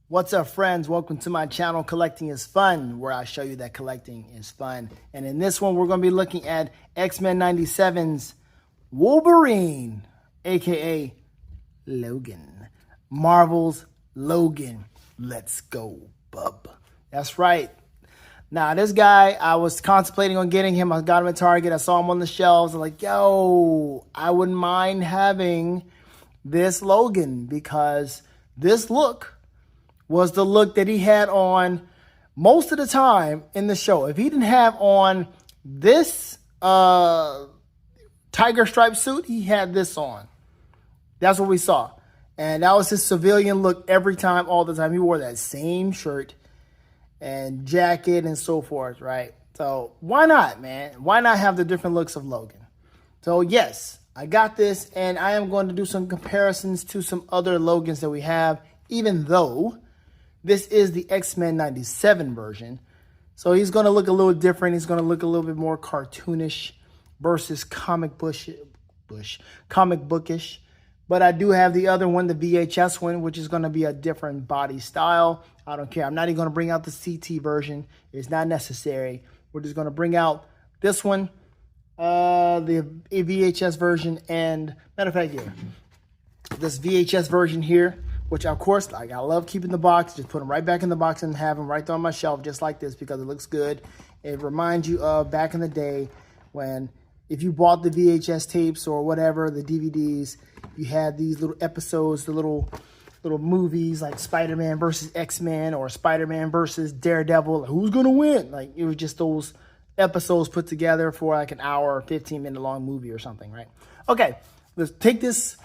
What's up, friends? Welcome to my channel, Collecting is Fun, where I show you that collecting is fun. And in this one, we're going to be looking at X-Men 97's Wolverine, aka Logan. Marvel's Logan. Let's go, bub. That's right. Now, this guy, I was contemplating on getting him. I got him at Target. I saw him on the shelves. I'm like, yo, I wouldn't mind having this Logan, because this look was the look that he had on most of the time in the show. If he didn't have on this tiger stripe suit, he had this on. That's what we saw. And that was his civilian look every time, all the time. He wore that same shirt and jacket and so forth, right? So why not, man? Why not have the different looks of Logan? So yes, I got this, and I am going to do some comparisons to some other Logans that we have, even though this is the X-Men 97 version. So he's going to look a little different. He's going to look a little bit more cartoonish versus comic bookish. But I do have the other one, the VHS one, which is going to be a different body style. I don't care. I'm not even going to bring out the CT version. It's not necessary. We're just going to bring out this one, the VHS version, and matter of fact, here, this VHS version here, which of course, like, I love keeping the box. Just put them right back in the box and have them right there on my shelf, just like this, because it looks good. It reminds you of back in the day when, if you bought the VHS tapes or whatever, the DVDs, you had these little episodes, the little movies like Spider-Man versus X-Men or Spider-Man versus Daredevil. Like, who's gonna win? Like, it was just those episodes put together for like an hour or 15-minute long movie or something, right? Okay, let's take this.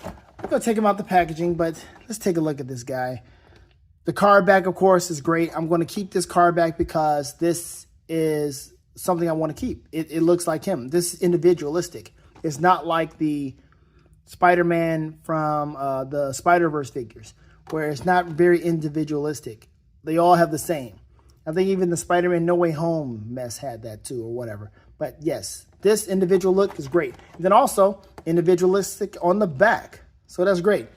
I'm going to take him out the packaging, but let's take a look at this guy. The card back, of course, is great. I'm going to keep this card back because this is something I want to keep. It looks like him. This is individualistic. It's not like the Spider-Man from the Spider-Verse figures, where it's not very individualistic. They all have the same. I think even the Spider-Man No Way Home mess had that too, or whatever. But yes, this individual look is great. And then also individualistic on the back. So that's great.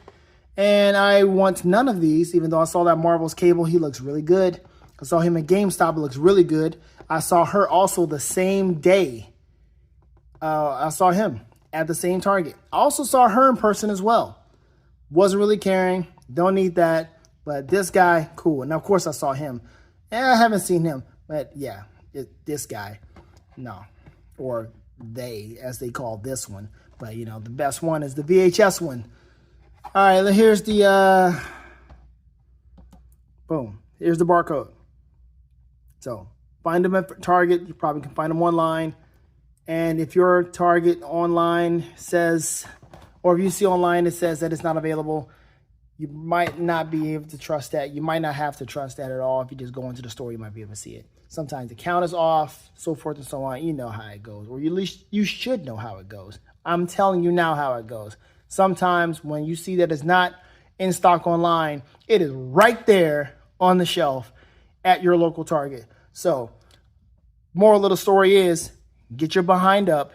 And I want none of these, even though I saw that Marvel's Cable. He looks really good. I saw him at GameStop. It looks really good. I saw her also the same day. I saw him at the same Target. I also saw her in person as well. Wasn't really caring. Don't need that. But this guy, cool. And of course I saw him. And I haven't seen him. But yeah, this guy, no. Or they, as they call this one. But, you know, the best one is the VHS one. All right, here's the, boom. Here's the barcode. So, find them at Target. You probably can find them online. And if your Target online says, or if you see online it says that it's not available, you might not be able to trust that. You might not have to trust that at all. If you just go into the store, you might be able to see it. Sometimes the count is off, so forth and so on. You know how it goes, or at least you should know how it goes. I'm telling you now how it goes. Sometimes when you see that it's not in stock online, it is right there on the shelf at your local Target. So, moral of the story is, get your behind up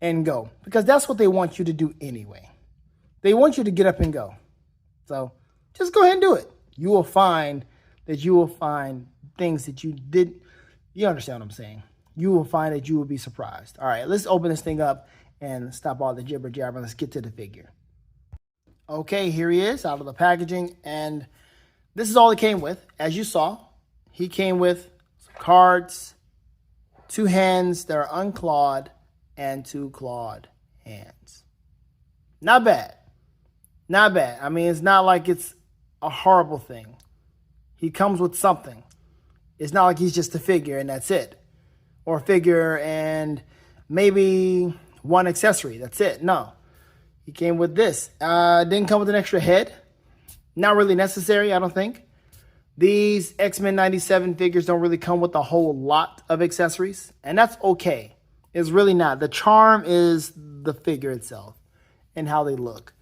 and go. Because that's what they want you to do anyway. They want you to get up and go. So, just go ahead and do it. You will find things that you did. You understand what I'm saying? You will find that you will be surprised. All right, let's open this thing up and stop all the jibber jabber. Let's get to the figure. Okay, here he is out of the packaging, and this is all he came with. As you saw, he came with some cards, 2 hands that are unclawed, and 2 clawed hands. Not bad. Not bad. I mean, it's not like it's a horrible thing. He comes with something. It's not like he's just a figure and that's it. Or a figure and maybe 1 accessory. That's it. No. He came with this. Didn't come with an extra head. Not really necessary, I don't think. These X-Men 97 figures don't really come with a whole lot of accessories. And that's okay. It's really not. The charm is the figure itself and how they look.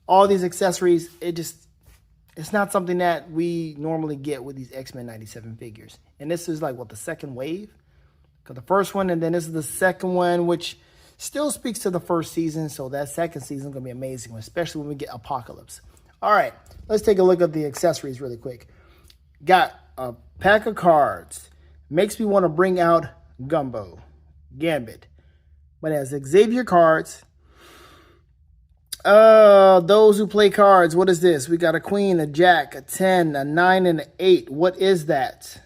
All these accessories, it's not something that we normally get with these X-Men 97 figures. And this is like, what, the second wave? Because the first one, and then this is the second one, which Still speaks to the first season, so that second season is going to be amazing, especially when we get Apocalypse. All right, let's take a look at the accessories really quick. Got a pack of cards. Makes me want to bring out Gambit. But as Xavier cards, those who play cards, what is this? We got a queen, a jack, a 10, a 9, and an 8. What is that?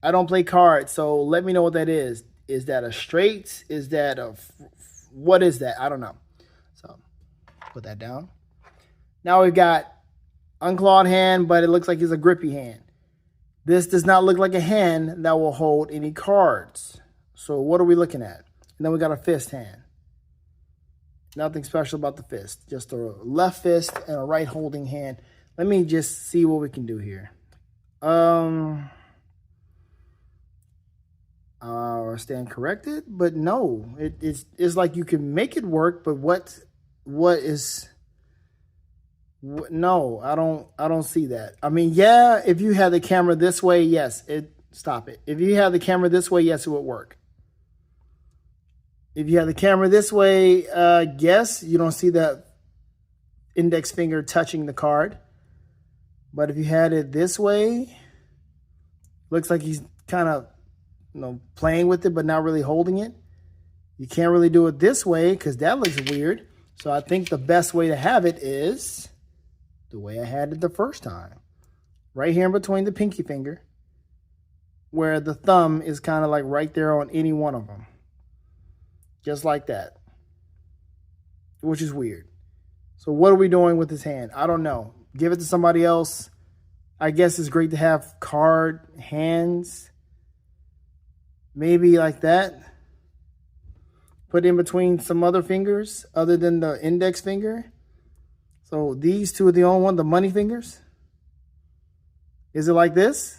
I don't play cards, so let me know what that is. Is that a straight? Is that a... what is that? I don't know. So, put that down. Now we've got unclawed hand, but it looks like it's a grippy hand. This does not look like a hand that will hold any cards. So what are we looking at? And then we got a fist hand. Nothing special about the fist. Just a left fist and a right holding hand. Let me just see what we can do here. Stand corrected, but no. It's like you can make it work, but no, I don't see that. I mean, yeah, if you had the camera this way, yes, stop it. If you had the camera this way, yes, it would work. If you have the camera this way, yes, you don't see the index finger touching the card. But if you had it this way, looks like he's kind of, playing with it, but not really holding it. You can't really do it this way because that looks weird. So I think the best way to have it is the way I had it the first time. Right here in between the pinky finger, where the thumb is kind of like right there on any one of them. Just like that. Which is weird. So what are we doing with this hand? I don't know. Give it to somebody else. I guess it's great to have card hands. Maybe like that. Put in between some other fingers other than the index finger. So these two are the only one, the money fingers. Is it like this?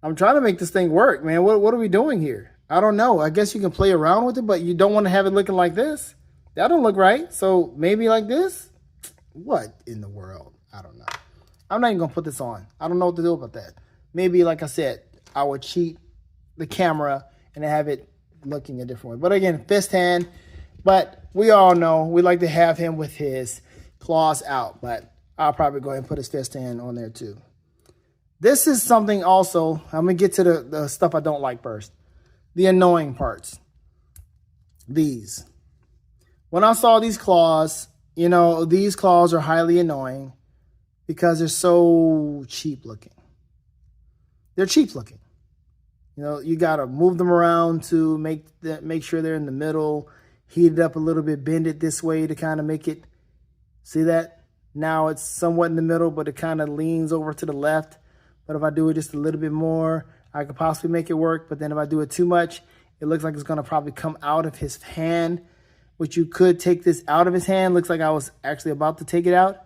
I'm trying to make this thing work, man. What are we doing here? I don't know. I guess you can play around with it, but you don't want to have it looking like this. That don't look right. So maybe like this? What in the world? I don't know. I'm not even going to put this on. I don't know what to do about that. Maybe, like I said, I would cheat the camera and have it looking a different way. But again, fist hand. But we all know we like to have him with his claws out. But I'll probably go ahead and put his fist hand on there too. This is something also, I'm going to get to the stuff I don't like first. The annoying parts. These. When I saw these claws, these claws are highly annoying because they're so cheap looking. They're cheap looking. You got to move them around to make sure they're in the middle, heat it up a little bit, bend it this way to kind of make it, see that? Now it's somewhat in the middle, but it kind of leans over to the left. But if I do it just a little bit more, I could possibly make it work. But then if I do it too much, it looks like it's going to probably come out of his hand, which you could take this out of his hand. Looks like I was actually about to take it out.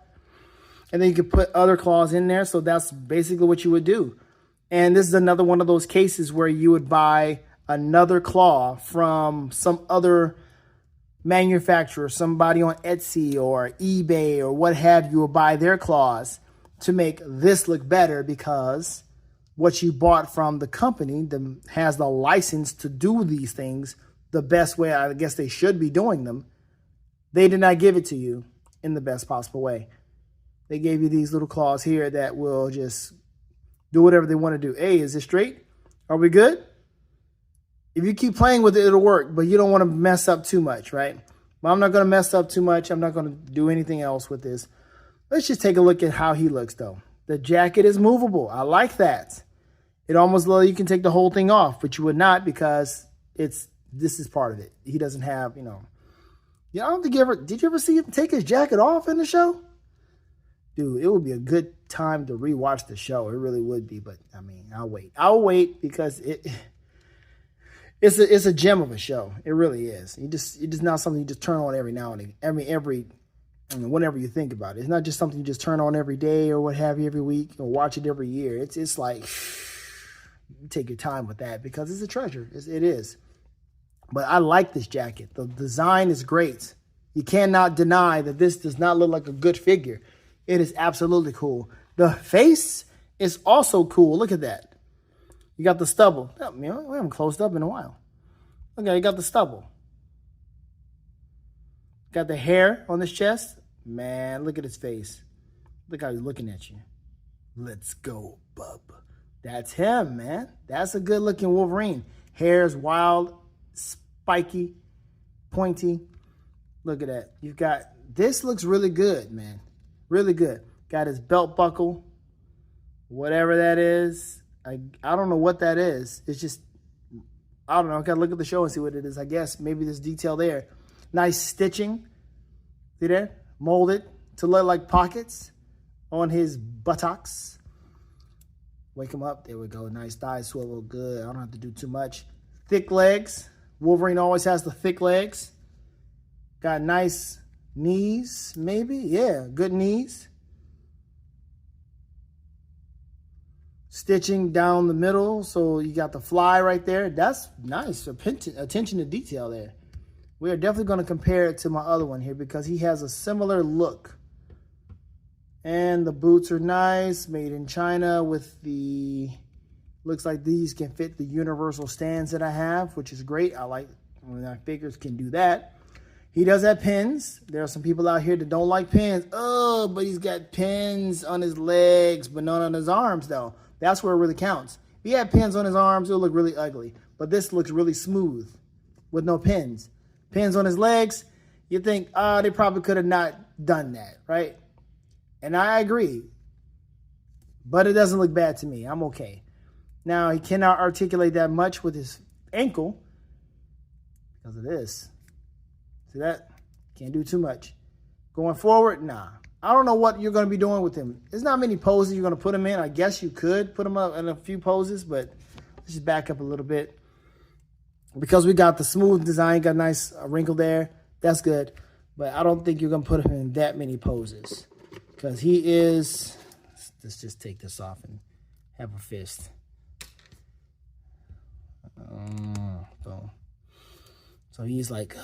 And then you could put other claws in there. So that's basically what you would do. And this is another one of those cases where you would buy another claw from some other manufacturer, somebody on Etsy or eBay or what have you, will buy their claws to make this look better because what you bought from the company that has the license to do these things the best way I guess they should be doing them, they did not give it to you in the best possible way. They gave you these little claws here that will just do whatever they want to do. Hey, is it straight? Are we good? If you keep playing with it, it'll work, but you don't want to mess up too much, right? But I'm not going to mess up too much. I'm not going to do anything else with this. Let's just take a look at how he looks, though. The jacket is movable. I like that. It almost looks like you can take the whole thing off, but you would not because this is part of it. He doesn't have, I don't think did you ever see him take his jacket off in the show? Dude, it would be a good time to rewatch the show. It really would be, but I mean, I'll wait. I'll wait because it's a gem of a show. It really is. It's just not something you just turn on every now and then. Whenever you think about it. It's not just something you just turn on every day or what have you every week or watch it every year. It's like you take your time with that because it's a treasure. It is. But I like this jacket. The design is great. You cannot deny that this does not look like a good figure. It is absolutely cool. The face is also cool. Look at that. You got the stubble. We haven't closed up in a while. Okay, you got the stubble. Got the hair on his chest. Man, look at his face. Look how he's looking at you. Let's go, bub. That's him, man. That's a good looking Wolverine. Hair's wild, spiky, pointy. Look at that. You've got, this looks really good, man. Really good. Got his belt buckle. Whatever that is. I don't know what that is. It's just, I don't know. I got to look at the show and see what it is. I guess maybe this detail there. Nice stitching. See there? Molded to look like pockets on his buttocks. Wake him up. There we go. Nice thighs swivel. Good. I don't have to do too much. Thick legs. Wolverine always has the thick legs. Got nice knees, maybe. Yeah, good knees. Stitching down the middle. So you got the fly right there. That's nice. Attention to detail there. We are definitely going to compare it to my other one here because he has a similar look. And the boots are nice, made in China with the, looks like these can fit the universal stands that I have, which is great. I like when my figures can do that. He does have pins. There are some people out here that don't like pins. Oh, but he's got pins on his legs, but not on his arms though. That's where it really counts. If he had pins on his arms, it'll look really ugly. But this looks really smooth with no pins. Pins on his legs, you think, oh, they probably could have not done that, right? And I agree, but it doesn't look bad to me. I'm okay. Now, he cannot articulate that much with his ankle because of this. See that? Can't do too much. Going forward, nah. I don't know what you're going to be doing with him. There's not many poses you're going to put him in. I guess you could put him up in a few poses, but let's just back up a little bit. Because we got the smooth design, got a nice wrinkle there. That's good. But I don't think you're going to put him in that many poses. Because he is, let's just take this off and have a fist. Boom. So he's like,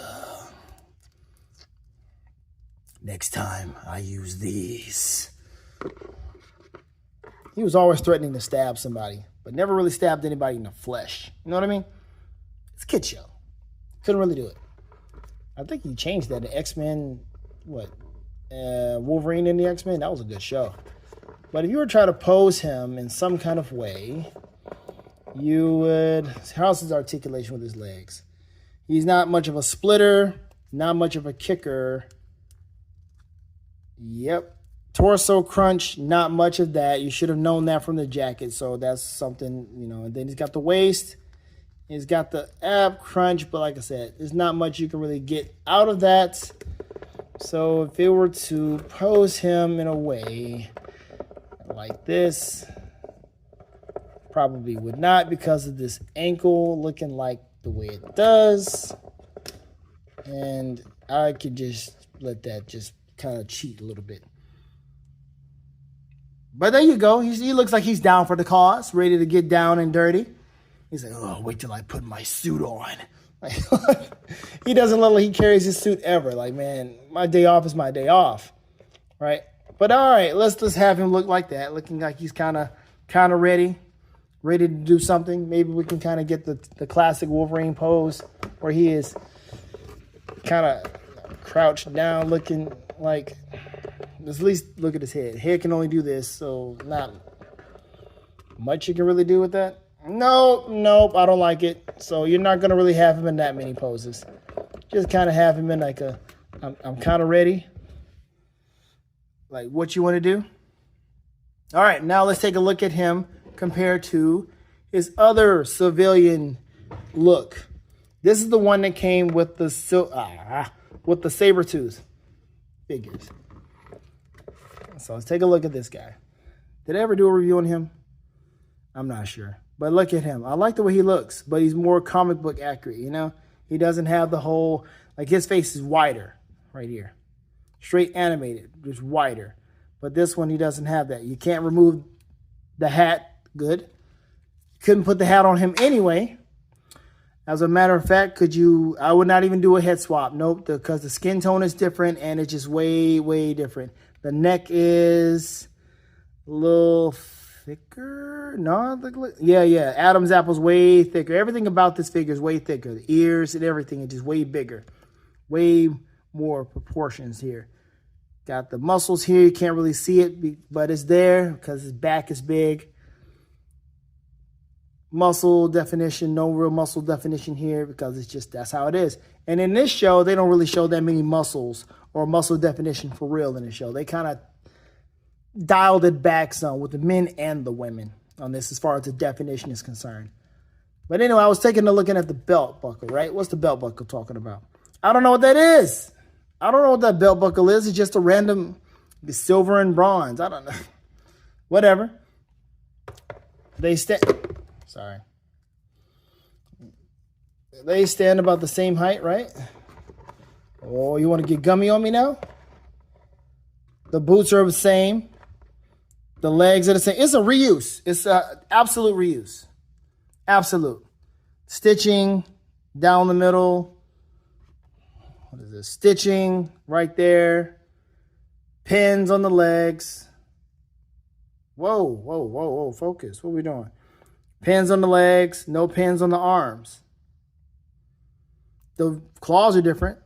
next time I use these. He was always threatening to stab somebody, but never really stabbed anybody in the flesh. You know what I mean? It's a kid show. Couldn't really do it. I think he changed that to X-Men, Wolverine in the X-Men. That was a good show. But if you were trying to pose him in some kind of way, you would, how's his articulation with his legs? He's not much of a splitter, not much of a kicker. Yep. Torso crunch, not much of that. You should have known that from the jacket. So that's something, you know. And then he's got the waist. He's got the ab crunch. But like I said, there's not much you can really get out of that. So if it were to pose him in a way like this, probably would not because of this ankle looking like the way it does. And I could just let that just kind of cheat a little bit. But there you go. He looks like he's down for the cause, ready to get down and dirty. He's like, oh, wait till I put my suit on. Like, he doesn't look like he carries his suit ever. Like, man, my day off is my day off, right? But all right, let's just have him look like that, looking like he's kind of ready to do something. Maybe we can kind of get the classic Wolverine pose where he is kind of crouched down, looking like, at least look at his head. Head can only do this, so not much you can really do with that. Nope, I don't like it. So you're not going to really have him in that many poses. Just kind of have him in like a, I'm kind of ready. Like what you want to do. All right, now let's take a look at him compared to his other civilian look. This is the one that came with the saber-tooth figures. So let's take a look at this guy. Did I ever do a review on him? I'm not sure. But look at him. I like the way he looks, but he's more comic book accurate, you know? He doesn't have the whole, like his face is wider right here. Straight animated, just wider. But this one, he doesn't have that. You can't remove the hat. Good. Couldn't put the hat on him anyway. As a matter of fact, I would not even do a head swap. Nope, because the skin tone is different and it's just way, way different. The neck is a little thicker. No, yeah. Adam's apple's way thicker. Everything about this figure is way thicker. The ears and everything is just way bigger. Way more proportions here. Got the muscles here. You can't really see it, but it's there because his back is big. Muscle definition, no real muscle definition here because it's just, that's how it is. And in this show, they don't really show that many muscles or muscle definition for real in the show. They kind of dialed it back some with the men and the women on this as far as the definition is concerned. But anyway, I was taking a look at the belt buckle, right? What's the belt buckle talking about? I don't know what that is. I don't know what that belt buckle is. It's just a random silver and bronze. I don't know. Whatever. They stand about the same height, right? Oh, you want to get gummy on me now? The boots are the same. The legs are the same. It's a reuse. It's a absolute reuse. Absolute. Stitching down the middle. What is this? Stitching right there. Pins on the legs. Whoa, whoa, whoa, whoa. Focus. What are we doing? Pins on the legs. No pins on the arms. The claws are different.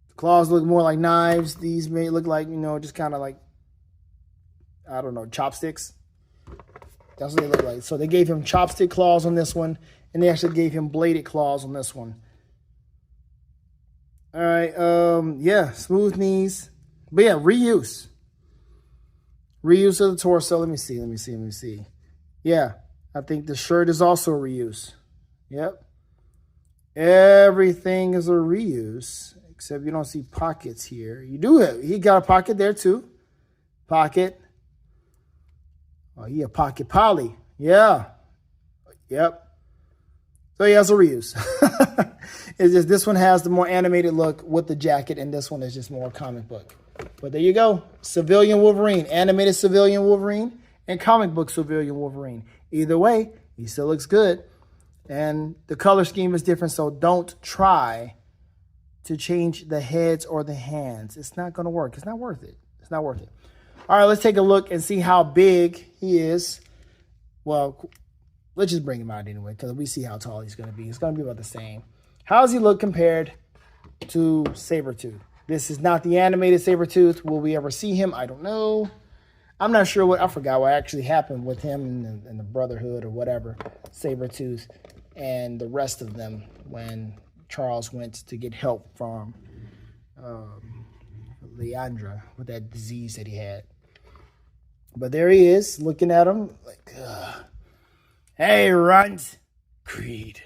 The claws look more like knives. These may look like, just kind of like, I don't know, chopsticks. That's what they look like. So they gave him chopstick claws on this one, and they actually gave him bladed claws on this one. All right, yeah, smooth knees. But yeah, reuse. Reuse of the torso. Let me see. Yeah, I think the shirt is also a reuse. Yep. Everything is a reuse, except you don't see pockets here. You do have, he got a pocket there too. Pocket. Oh, he a pocket poly. Yeah. Yep. So he has a reuse. It's just this one has the more animated look with the jacket, and this one is just more comic book. But there you go. Civilian Wolverine, animated civilian Wolverine, and comic book civilian Wolverine. Either way, he still looks good. And the color scheme is different, so don't try to change the heads or the hands. It's not going to work. It's not worth it. It's not worth it. All right, let's take a look and see how big he is. Well, let's just bring him out anyway because we see how tall he's going to be. It's going to be about the same. How does he look compared to Sabretooth? This is not the animated Sabretooth. Will we ever see him? I don't know. I'm not sure I forgot what actually happened with him and the Brotherhood or whatever, Sabretooth, and the rest of them when Charles went to get help from Leandra with that disease that he had. But there he is, looking at him like, ugh. Hey, runt. Creed.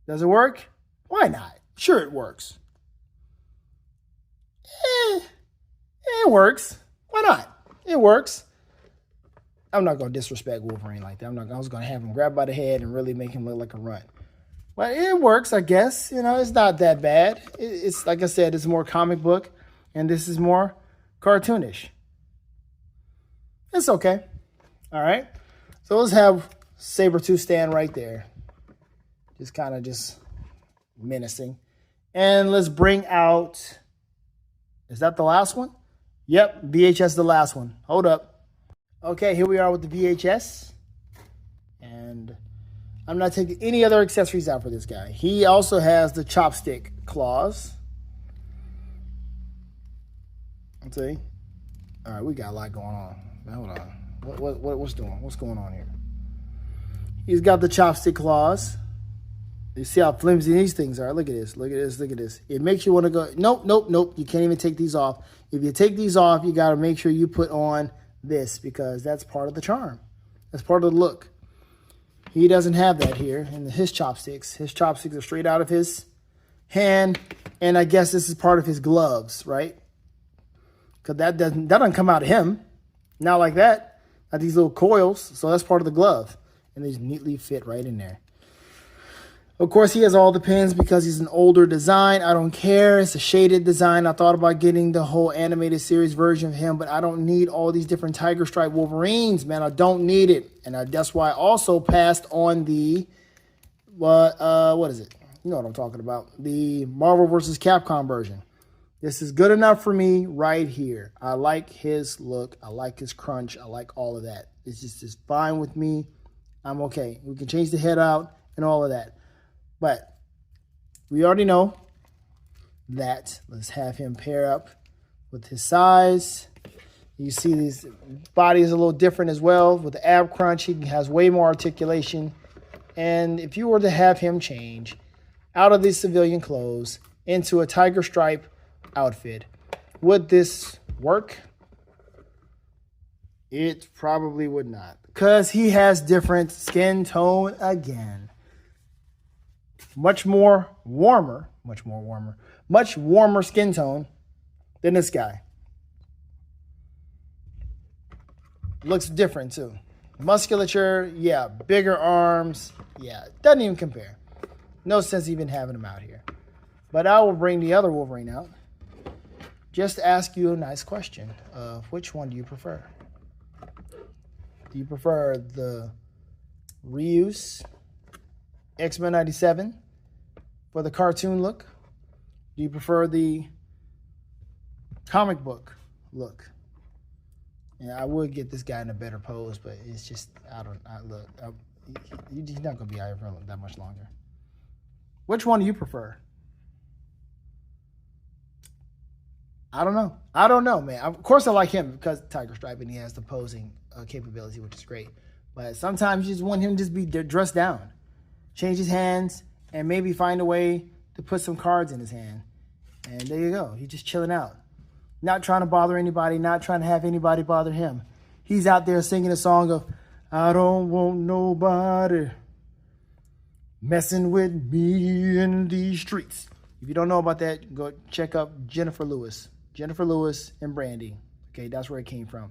Does it work? Why not? Sure it works. It works. Why not? It works. I'm not going to disrespect Wolverine like that. I was going to have him grab by the head and really make him look like a runt. But it works, I guess. It's not that bad. It's like I said, it's more comic book, and this is more cartoonish. It's okay. All right. So let's have Sabretooth stand right there. Just kind of just menacing. And let's bring out, is that the last one? Yep, VHS the last one. Hold up. Okay, here we are with the VHS. And I'm not taking any other accessories out for this guy. He also has the chopstick claws. Let's see. All right, we got a lot going on. Hold on. What's going on here? He's got the chopstick claws. You see how flimsy these things are. Look at this. Look at this. Look at this. It makes you want to go, nope, nope, nope. You can't even take these off. If you take these off, you got to make sure you put on this because that's part of the charm. That's part of the look. He doesn't have that here in his chopsticks. His chopsticks are straight out of his hand, and I guess this is part of his gloves, right? Because that doesn't come out of him. Not like that. Not these little coils. So that's part of the glove, and they just neatly fit right in there. Of course, he has all the pins because he's an older design. I don't care. It's a shaded design. I thought about getting the whole animated series version of him, but I don't need all these different Tiger Stripe Wolverines, man. I don't need it. And that's why I also passed on the, what is it? You know what I'm talking about. The Marvel vs. Capcom version. This is good enough for me right here. I like his look. I like his crunch. I like all of that. It's just fine with me. I'm okay. We can change the head out and all of that. But We already know that. Let's have him pair up with his size. You see his body is a little different as well. With the ab crunch, he has way more articulation. And if you were to have him change out of these civilian clothes into a tiger stripe outfit, would this work? It probably would not, because he has different skin tone again. Much warmer skin tone than this guy. Looks different too. Musculature, yeah. Bigger arms, yeah. Doesn't even compare. No sense even having him out here. But I will bring the other Wolverine out. Just to ask you a nice question of which one do you prefer? Do you prefer the reuse X-Men 97 for the cartoon look? Do you prefer the comic book look? Yeah, I would get this guy in a better pose, but it's just, he's not going to be out for that much longer. Which one do you prefer? I don't know, man. Of course I like him because Tiger Stripe and he has the posing capability, which is great. But sometimes you just want him to just be dressed down. Change his hands and maybe find a way to put some cards in his hand. And there you go. He's just chilling out. Not trying to bother anybody, not trying to have anybody bother him. He's out there singing a song of, I don't want nobody messing with me in these streets. If you don't know about that, go check up Jennifer Lewis. Jennifer Lewis and Brandy. Okay, that's where it came from.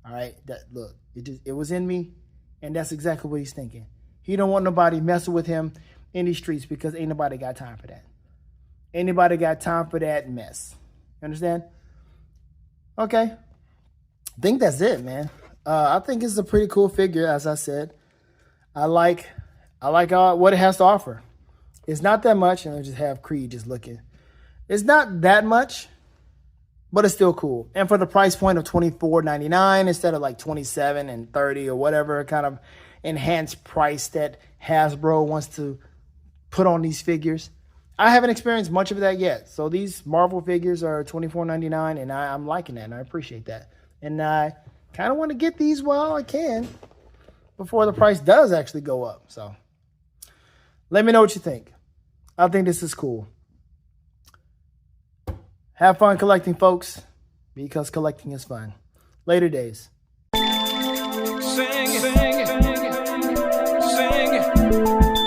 All right, look, it was in me, and that's exactly what he's thinking. He don't want nobody messing with him in these streets because ain't nobody got time for that. Ain't nobody got time for that mess. You understand? Okay. I think that's it, man. I think it's a pretty cool figure, as I said. I like what it has to offer. It's not that much, and I just have Creed just looking. It's not that much, but it's still cool. And for the price point of $24.99 instead of like $27 and $30 or whatever kind of enhanced price that Hasbro wants to put on these figures, I haven't experienced much of that yet. So these Marvel figures are $24.99, and I'm liking that, and I appreciate that. And I kind of want to get these while I can before the price does actually go up. So let me know what you think. I think this is cool. Have fun collecting, folks, because collecting is fun. Later days.